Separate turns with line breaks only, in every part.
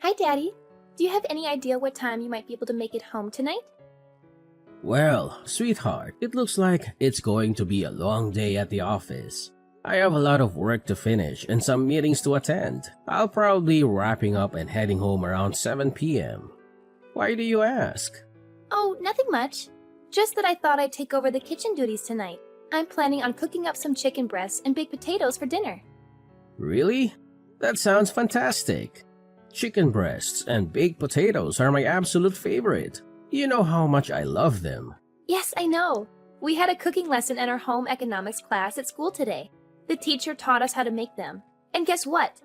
Hi, Daddy. Do you have any idea what time you might be able to make it home tonight?
Well, sweetheart, it looks like it's going to be a long day at the office. I have a lot of work to finish and some meetings to attend. I'll probably be wrapping up and heading home around 7 p.m. Why do you ask?
Oh, nothing much. Just that I thought I'd take over the kitchen duties tonight. I'm planning on cooking up some chicken breasts and baked potatoes for dinner.
Really? That sounds fantastic. Chicken breasts and baked potatoes are my absolute favorite. You know how much I love them.
Yes, I know. We had a cooking lesson in our home economics class at school today. The teacher taught us how to make them. And guess what?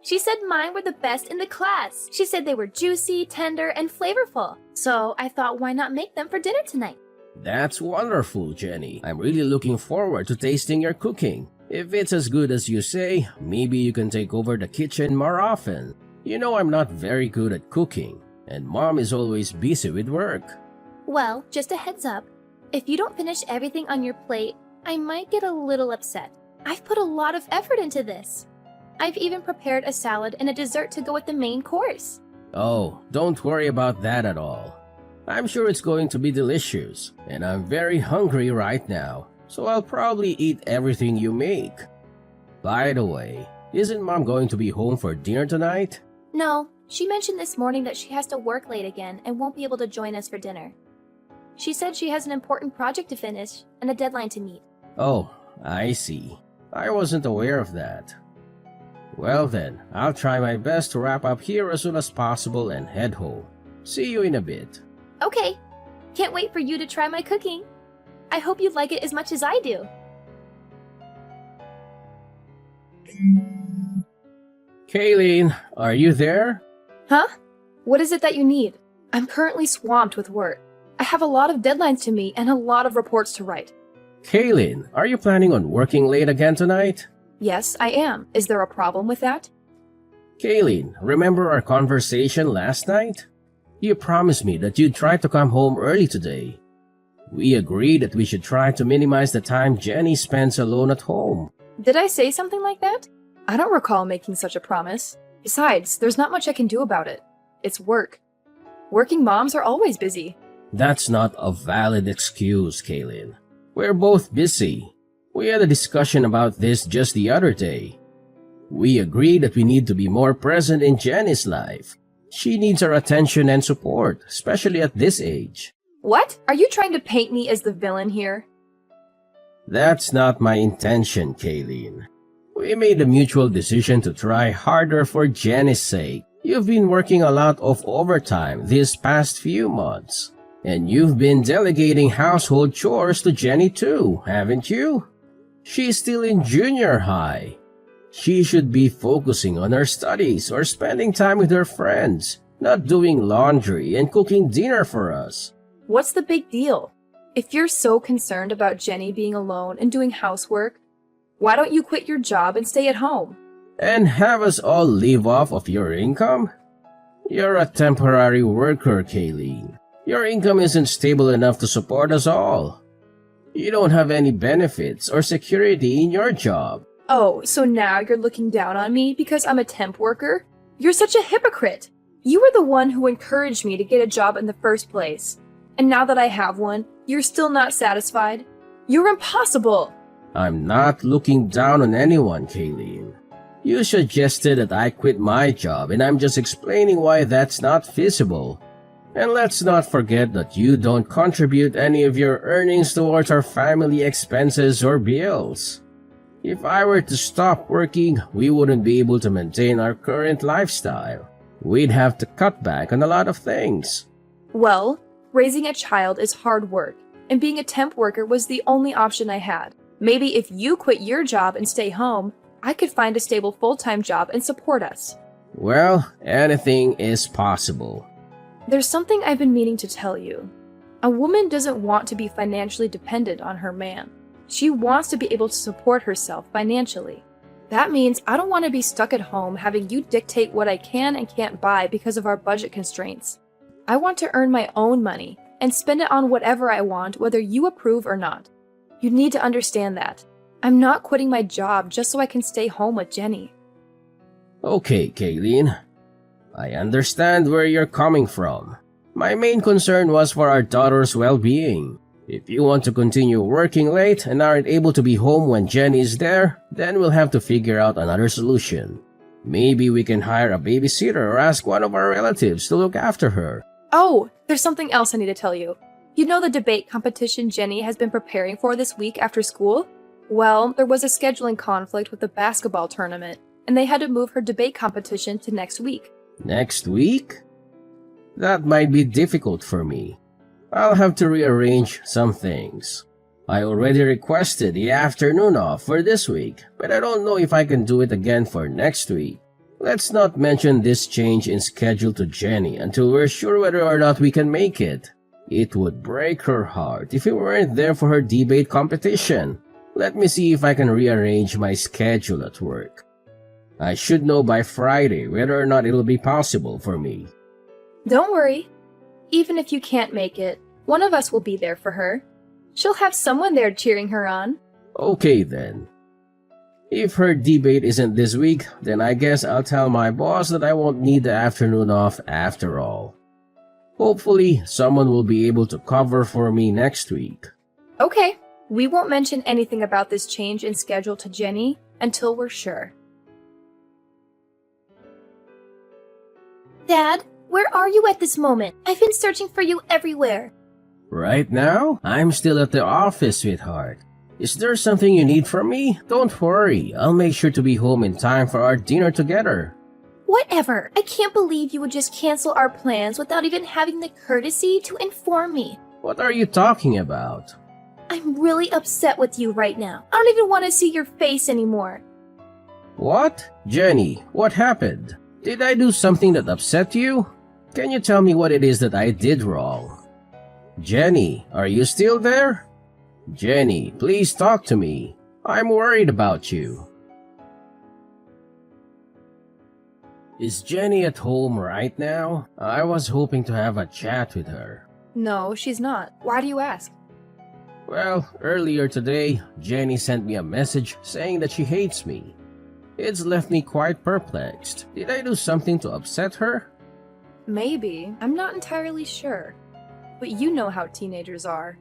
She said mine were the best in the class. She said they were juicy, tender, and flavorful. So I thought, why not make them for dinner tonight?
That's wonderful, Jenny. I'm really looking forward to tasting your cooking. If it's as good as you say, maybe you can take over the kitchen more often. You know I'm not very good at cooking, and Mom is always busy with work.
Well, just a heads up. If you don't finish everything on your plate, I might get a little upset. I've put a lot of effort into this. I've even prepared a salad and a dessert to go with the main course.
Oh, don't worry about that at all. I'm sure it's going to be delicious, and I'm very hungry right now, so I'll probably eat everything you make. By the way, isn't Mom going to be home for dinner tonight?
No, she mentioned this morning that she has to work late again and won't be able to join us for dinner. She said she has an important project to finish and a deadline to meet.
Oh, I see. I wasn't aware of that. Well then, I'll try my best to wrap up here as soon as possible and head home. See you in a bit.
Okay, can't wait for you to try my cooking. I hope you like it as much as I do.
Kayleen, are you there?
Huh? What is it that you need? I'm currently swamped with work. I have a lot of deadlines to meet and a lot of reports to write.
Kayleen, are you planning on working late again tonight?
Yes, I am. Is there a problem with that?
Kayleen, remember our conversation last night? You promised me that you'd try to come home early today. We agreed that we should try to minimize the time Jenny spends alone at home.
Did I say something like that? I don't recall making such a promise. Besides, there's not much I can do about it. It's work. Working moms are always busy.
That's not a valid excuse, Kayleen. We're both busy. We had a discussion about this just the other day. We agreed that we need to be more present in Jenny's life. She needs our attention and support, especially at this age.
What? Are you trying to paint me as the villain here?
That's not my intention, Kayleen. We made a mutual decision to try harder for Jenny's sake. You've been working a lot of overtime these past few months. And you've been delegating household chores to Jenny too, haven't you? She's still in junior high. She should be focusing on her studies or spending time with her friends, not doing laundry and cooking dinner for us.
What's the big deal? If you're so concerned about Jenny being alone and doing housework, why don't you quit your job and stay at home?
And have us all live off of your income? You're a temporary worker, Kayleen. Your income isn't stable enough to support us all. You don't have any benefits or security in your job.
Oh, so now you're looking down on me because I'm a temp worker? You're such a hypocrite. You were the one who encouraged me to get a job in the first place. And now that I have one, you're still not satisfied? You're impossible.
I'm not looking down on anyone, Kayleen. You suggested that I quit my job, and I'm just explaining why that's not feasible. And let's not forget that you don't contribute any of your earnings towards our family expenses or bills. If I were to stop working, we wouldn't be able to maintain our current lifestyle. We'd have to cut back on a lot of things.
Well, raising a child is hard work, and being a temp worker was the only option I had. Maybe if you quit your job and stay home, I could find a stable full-time job and support us.
Well, anything is possible.
There's something I've been meaning to tell you. A woman doesn't want to be financially dependent on her man. She wants to be able to support herself financially. That means I don't want to be stuck at home having you dictate what I can and can't buy because of our budget constraints. I want to earn my own money and spend it on whatever I want, whether you approve or not. You need to understand that. I'm not quitting my job just so I can stay home with Jenny.
Okay, Kayleen. I understand where you're coming from. My main concern was for our daughter's well-being. If you want to continue working late and aren't able to be home when Jenny is there, then we'll have to figure out another solution. Maybe we can hire a babysitter or ask one of our relatives to look after her.
Oh, there's something else I need to tell you. You know the debate competition Jenny has been preparing for this week after school? Well, there was a scheduling conflict with the basketball tournament, and they had to move her debate competition to next week.
Next week? That might be difficult for me. I'll have to rearrange some things. I already requested the afternoon off for this week, but I don't know if I can do it again for next week. Let's not mention this change in schedule to Jenny until we're sure whether or not we can make it. It would break her heart if we weren't there for her debate competition. Let me see if I can rearrange my schedule at work. I should know by Friday whether or not it'll be possible for me.
Don't worry. Even if you can't make it, one of us will be there for her. She'll have someone there cheering her on.
Okay then. If her debate isn't this week, then I guess I'll tell my boss that I won't need the afternoon off after all. Hopefully, someone will be able to cover for me next week.
Okay, we won't mention anything about this change in schedule to Jenny until we're sure.
Dad, where are you at this moment? I've been searching for you everywhere.
Right now, I'm still at the office, sweetheart. Is there something you need from me? Don't worry, I'll make sure to be home in time for our dinner together.
Whatever. I can't believe you would just cancel our plans without even having the courtesy to inform me.
What are you talking about?
I'm really upset with you right now. I don't even want to see your face anymore.
What? Jenny, what happened? Did I do something that upset you? Can you tell me what it is that I did wrong? Jenny, are you still there? Jenny, please talk to me. I'm worried about you. Is Jenny at home right now? I was hoping to have a chat with her.
No, she's not. Why do you ask?
Well, earlier today, Jenny sent me a message saying that she hates me. It's left me quite perplexed. Did I do something to upset her?
Maybe. I'm not entirely sure. But you know how teenagers are.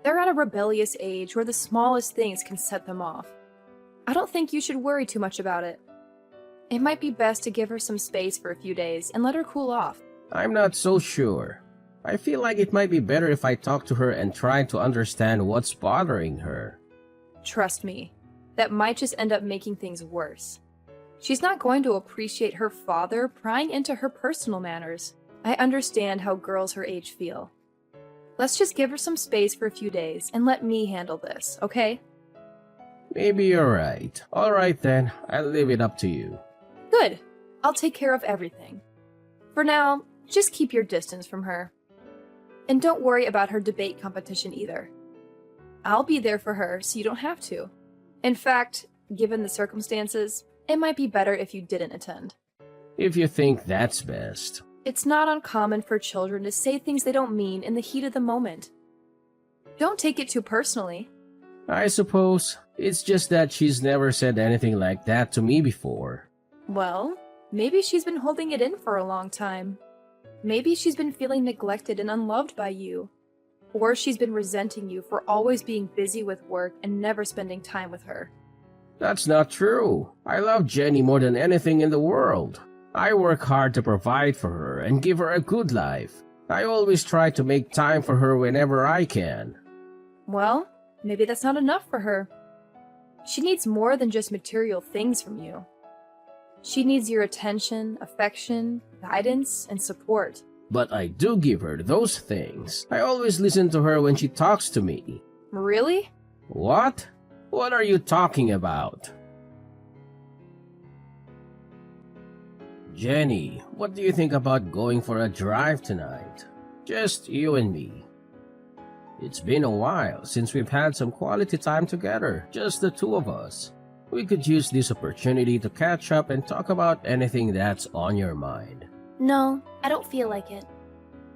They're at a rebellious age where the smallest things can set them off. I don't think you should worry too much about it. It might be best to give her some space for a few days and let her cool off.
I'm not so sure. I feel like it might be better if I talk to her and try to understand what's bothering her.
Trust me, that might just end up making things worse. She's not going to appreciate her father prying into her personal matters. I understand how girls her age feel. Let's just give her some space for a few days and let me handle this, okay?
Maybe you're right. Alright then, I'll leave it up to you.
Good. I'll take care of everything. For now, just keep your distance from her. And don't worry about her debate competition either. I'll be there for her so you don't have to. In fact, given the circumstances, it might be better if you didn't attend.
If you think that's best.
It's not uncommon for children to say things they don't mean in the heat of the moment. Don't take it too personally.
I suppose it's just that she's never said anything like that to me before.
Well, maybe she's been holding it in for a long time. Maybe she's been feeling neglected and unloved by you. Or she's been resenting you for always being busy with work and never spending time with her.
That's not true. I love Jenny more than anything in the world. I work hard to provide for her and give her a good life. I always try to make time for her whenever I can.
Well, maybe that's not enough for her. She needs more than just material things from you. She needs your attention, affection, guidance, and support.
But I do give her those things. I always listen to her when she talks to me.
Really?
What? What are you talking about? Jenny, what do you think about going for a drive tonight? Just you and me. It's been a while since we've had some quality time together, just the two of us. We could use this opportunity to catch up and talk about anything that's on your mind.
No, I don't feel like it.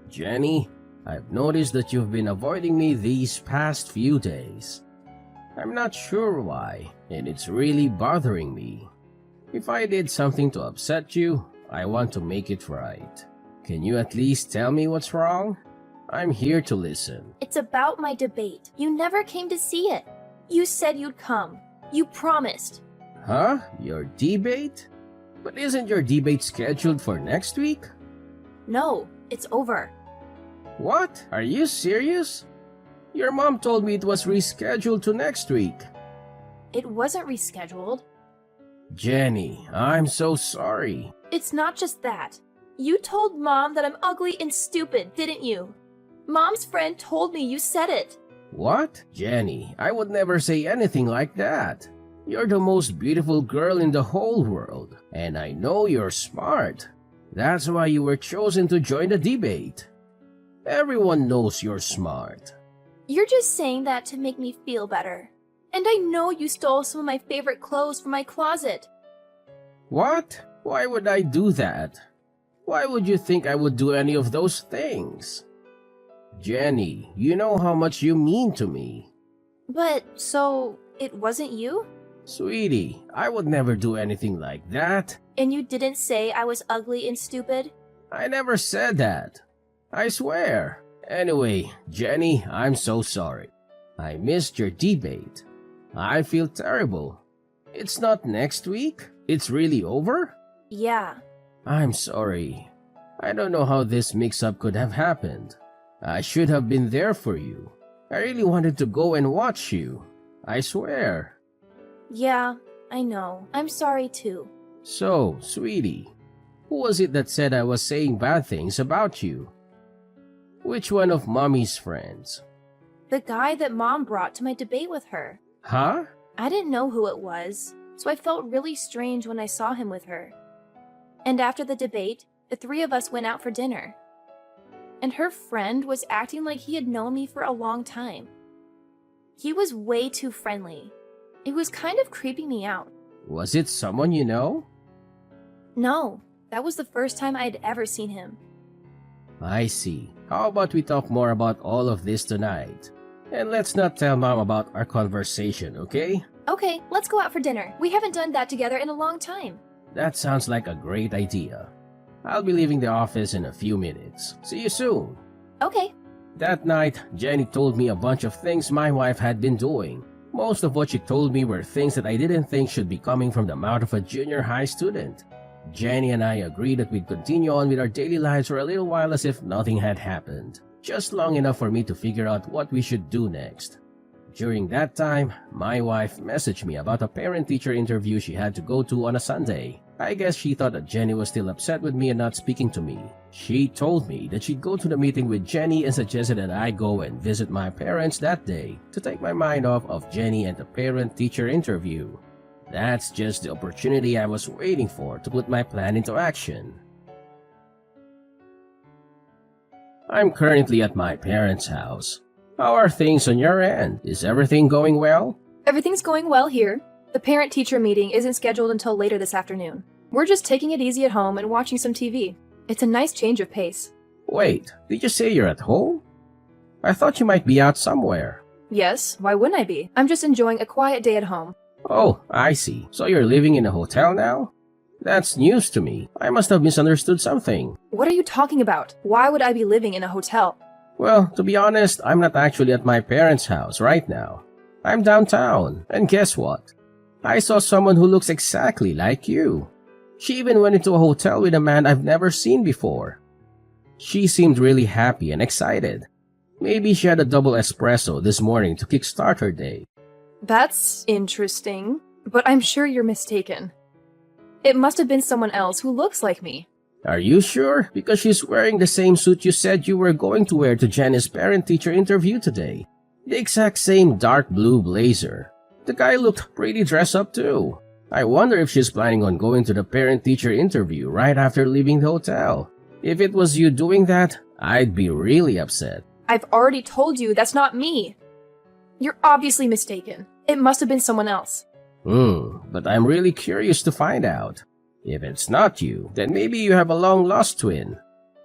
Jenny, I've noticed that you've been avoiding me these past few days. I'm not sure why, and it's really bothering me. If I did something to upset you, I want to make it right. Can you at least tell me what's wrong? I'm here to listen.
It's about my debate. You never came to see it. You said you'd come. You promised.
Huh? Your debate? But isn't your debate scheduled for next week?
No, it's over.
What? Are you serious? Your mom told me it was rescheduled to next week.
It wasn't rescheduled.
Jenny, I'm so sorry.
It's not just that. You told Mom that I'm ugly and stupid, didn't you? Mom's friend told me you said it.
What? Jenny, I would never say anything like that. You're the most beautiful girl in the whole world, and I know you're smart. That's why you were chosen to join the debate. Everyone knows you're smart.
You're just saying that to make me feel better. And I know you stole some of my favorite clothes from my closet.
What? Why would I do that? Why would you think I would do any of those things? Jenny, you know how much you mean to me.
But, so, it wasn't you?
Sweetie, I would never do anything like that.
And you didn't say I was ugly and stupid?
I never said that. I swear. Anyway, Jenny, I'm so sorry. I missed your debate. I feel terrible. It's not next week? It's really over?
Yeah.
I'm sorry. I don't know how this mix-up could have happened. I should have been there for you. I really wanted to go and watch you. I swear.
Yeah, I know. I'm sorry too.
So, sweetie, who was it that said I was saying bad things about you? Which one of Mommy's friends?
The guy that Mom brought to my debate with her.
Huh?
I didn't know who it was, so I felt really strange when I saw him with her. And after the debate, the three of us went out for dinner. And her friend was acting like he had known me for a long time. He was way too friendly. It was kind of creeping me out.
Was it someone you know?
No, that was the first time I had ever seen him.
I see. How about we talk more about all of this tonight? And let's not tell Mom about our conversation, okay?
Okay, let's go out for dinner. We haven't done that together in a long time.
That sounds like a great idea. I'll be leaving the office in a few minutes. See you soon.
Okay.
That night, Jenny told me a bunch of things my wife had been doing. Most of what she told me were things that I didn't think should be coming from the mouth of a junior high student. Jenny and I agreed that we'd continue on with our daily lives for a little while as if nothing had happened, just long enough for me to figure out what we should do next. During that time, my wife messaged me about a parent-teacher interview she had to go to on a Sunday. I guess she thought that Jenny was still upset with me and not speaking to me. She told me that she'd go to the meeting with Jenny and suggested that I go and visit my parents that day to take my mind off of Jenny and the parent-teacher interview. That's just the opportunity I was waiting for to put my plan into action. I'm currently at my parents' house. How are things on your end? Is everything going well?
Everything's going well here. The parent-teacher meeting isn't scheduled until later this afternoon. We're just taking it easy at home and watching some TV. It's a nice change of pace.
Wait, did you say you're at home? I thought you might be out somewhere.
Yes, why wouldn't I be? I'm just enjoying a quiet day at home.
Oh, I see. So you're living in a hotel now? That's news to me. I must have misunderstood something.
What are you talking about? Why would I be living in a hotel?
Well, to be honest, I'm not actually at my parents' house right now. I'm downtown, and guess what? I saw someone who looks exactly like you. She even went into a hotel with a man I've never seen before. She seemed really happy and excited. Maybe she had a double espresso this morning to kickstart her day.
That's interesting, but I'm sure you're mistaken. It must have been someone else who looks like me.
Are you sure? Because she's wearing the same suit you said you were going to wear to Jenny's parent-teacher interview today. The exact same dark blue blazer. The guy looked pretty dressed up too. I wonder if she's planning on going to the parent-teacher interview right after leaving the hotel. If it was you doing that, I'd be really upset.
I've already told you that's not me. You're obviously mistaken. It must have been someone else.
But I'm really curious to find out. If it's not you, then maybe you have a long-lost twin.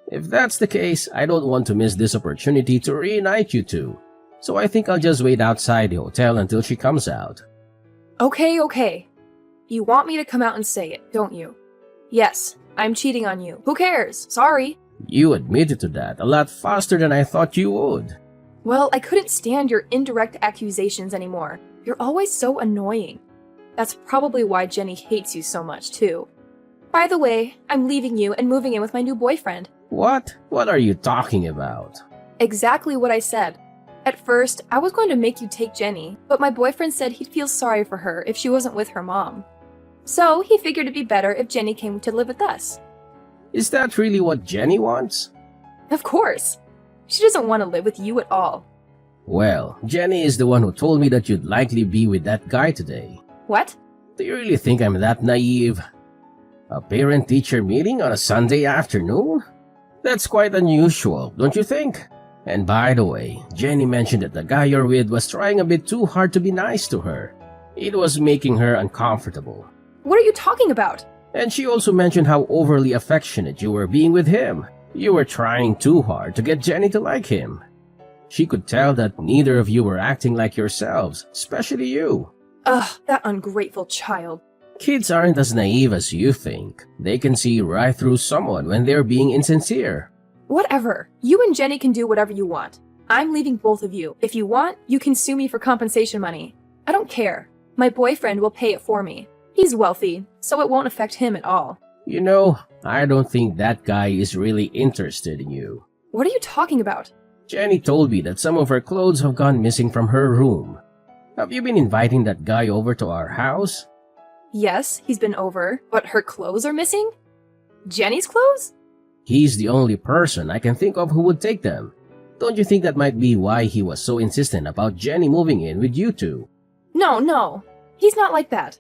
If that's the case, I don't want to miss this opportunity to reunite you two. So I think I'll just wait outside the hotel until she comes out.
Okay. You want me to come out and say it, don't you? Yes, I'm cheating on you. Who cares? Sorry.
You admitted to that a lot faster than I thought you would.
Well, I couldn't stand your indirect accusations anymore. You're always so annoying. That's probably why Jenny hates you so much, too. By the way, I'm leaving you and moving in with my new boyfriend.
What? What are you talking about?
Exactly what I said. At first, I was going to make you take Jenny, but my boyfriend said he'd feel sorry for her if she wasn't with her mom. So he figured it'd be better if Jenny came to live with us.
Is that really what Jenny wants?
Of course. She doesn't want to live with you at all.
Well, Jenny is the one who told me that you'd likely be with that guy today.
What?
Do you really think I'm that naive? A parent-teacher meeting on a Sunday afternoon? That's quite unusual, don't you think? And by the way, Jenny mentioned that the guy you're with was trying a bit too hard to be nice to her. It was making her uncomfortable.
What are you talking about?
And she also mentioned how overly affectionate you were being with him. You were trying too hard to get Jenny to like him. She could tell that neither of you were acting like yourselves, especially you.
Ugh, that ungrateful child.
Kids aren't as naive as you think. They can see right through someone when they're being insincere.
Whatever. You and Jenny can do whatever you want. I'm leaving both of you. If you want, you can sue me for compensation money. I don't care. My boyfriend will pay it for me. He's wealthy, so it won't affect him at all.
You know, I don't think that guy is really interested in you.
What are you talking about?
Jenny told me that some of her clothes have gone missing from her room. Have you been inviting that guy over to our house?
Yes, he's been over, but her clothes are missing? Jenny's clothes?
He's the only person I can think of who would take them. Don't you think that might be why he was so insistent about Jenny moving in with you two?
No. He's not like that.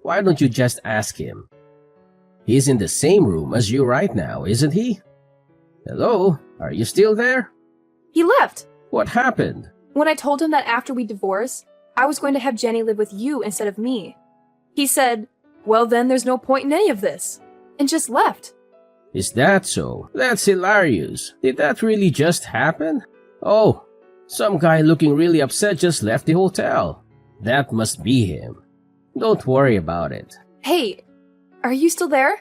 Why don't you just ask him? He's in the same room as you right now, isn't he? Hello? Are you still there?
He left.
What happened?
When I told him that after we divorced, I was going to have Jenny live with you instead of me. He said, well then there's no point in any of this, and just left.
Is that so? That's hilarious. Did that really just happen? Oh, some guy looking really upset just left the hotel. That must be him. Don't worry about it.
Hey, are you still there?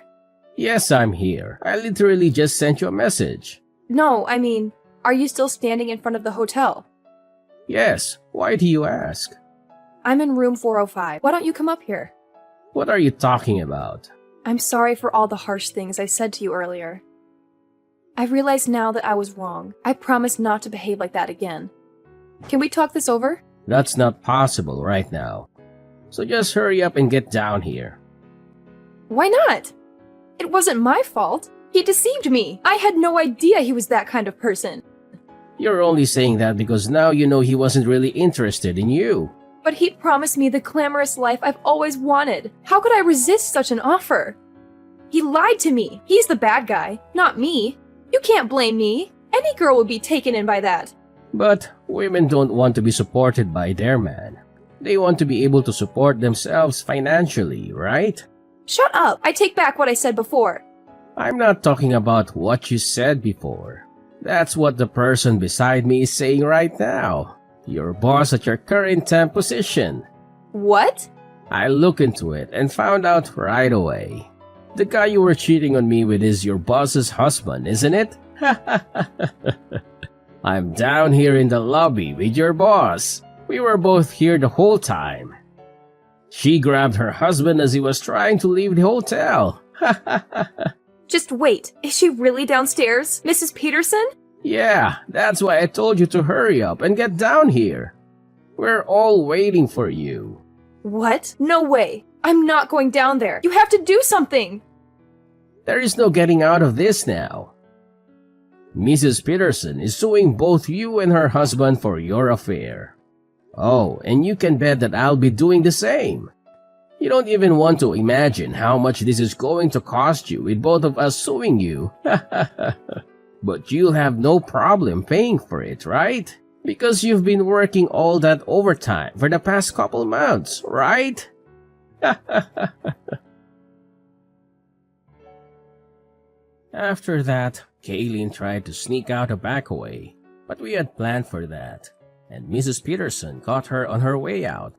Yes, I'm here. I literally just sent you a message.
No, I mean, are you still standing in front of the hotel?
Yes, why do you ask?
I'm in room 405. Why don't you come up here?
What are you talking about?
I'm sorry for all the harsh things I said to you earlier. I realize now that I was wrong. I promise not to behave like that again. Can we talk this over?
That's not possible right now. So just hurry up and get down here.
Why not? It wasn't my fault. He deceived me. I had no idea he was that kind of person.
You're only saying that because now you know he wasn't really interested in you.
But he promised me the glamorous life I've always wanted. How could I resist such an offer? He lied to me. He's the bad guy, not me. You can't blame me. Any girl would be taken in by that.
But women don't want to be supported by their man. They want to be able to support themselves financially, right?
Shut up. I take back what I said before.
I'm not talking about what you said before. That's what the person beside me is saying right now. Your boss at your current temp position.
What?
I looked into it and found out right away. The guy you were cheating on me with is your boss's husband, isn't it? I'm down here in the lobby with your boss. We were both here the whole time. She grabbed her husband as he was trying to leave the hotel.
Just wait. Is she really downstairs, Mrs. Peterson?
Yeah, that's why I told you to hurry up and get down here. We're all waiting for you.
What? No way. I'm not going down there. You have to do something.
There is no getting out of this now. Mrs. Peterson is suing both you and her husband for your affair. Oh, and you can bet that I'll be doing the same. You don't even want to imagine how much this is going to cost you with both of us suing you. But you'll have no problem paying for it, right? Because you've been working all that overtime for the past couple months, right? After that, Kaylin tried to sneak out a back way, but we had planned for that, and Mrs. Peterson caught her on her way out.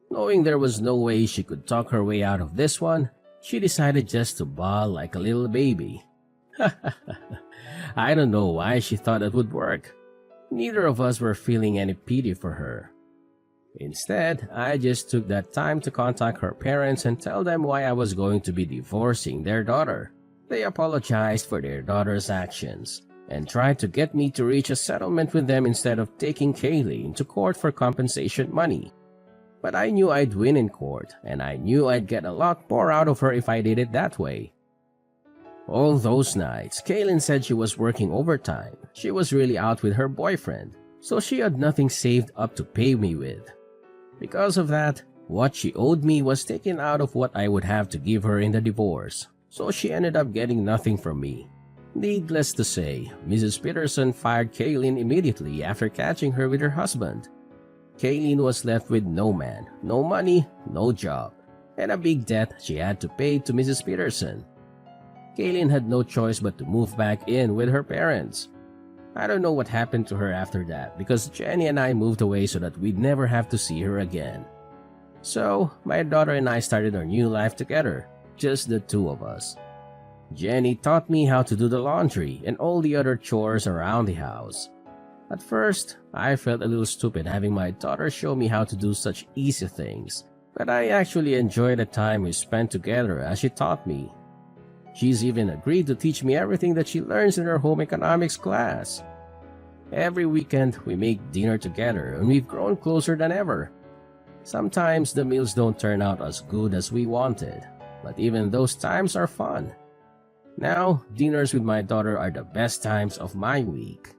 Knowing there was no way she could talk her way out of this one, She decided just to bawl like a little baby. I don't know why she thought it would work. Neither of us were feeling any pity for her. Instead, I just took that time to contact her parents and tell them why I was going to be divorcing their daughter. They apologized for their daughter's actions and tried to get me to reach a settlement with them instead of taking Kayleen to court for compensation money. But I knew I'd win in court, and I knew I'd get a lot more out of her if I did it that way. All those nights, Kayleen said she was working overtime. She was really out with her boyfriend, so she had nothing saved up to pay me with. Because of that, what she owed me was taken out of what I would have to give her in the divorce, so she ended up getting nothing from me. Needless to say, Mrs. Peterson fired Kayleen immediately after catching her with her husband. Kayleen was left with no man, no money, no job, and a big debt she had to pay to Mrs. Peterson. Kayleen had no choice but to move back in with her parents. I don't know what happened to her after that because Jenny and I moved away so that we'd never have to see her again. So, my daughter and I started our new life together, just the two of us. Jenny taught me how to do the laundry and all the other chores around the house. At first, I felt a little stupid having my daughter show me how to do such easy things, but I actually enjoyed the time we spent together as she taught me. She's even agreed to teach me everything that she learns in her home economics class. Every weekend, we make dinner together and we've grown closer than ever. Sometimes the meals don't turn out as good as we wanted, but even those times are fun. Now, dinners with my daughter are the best times of my week.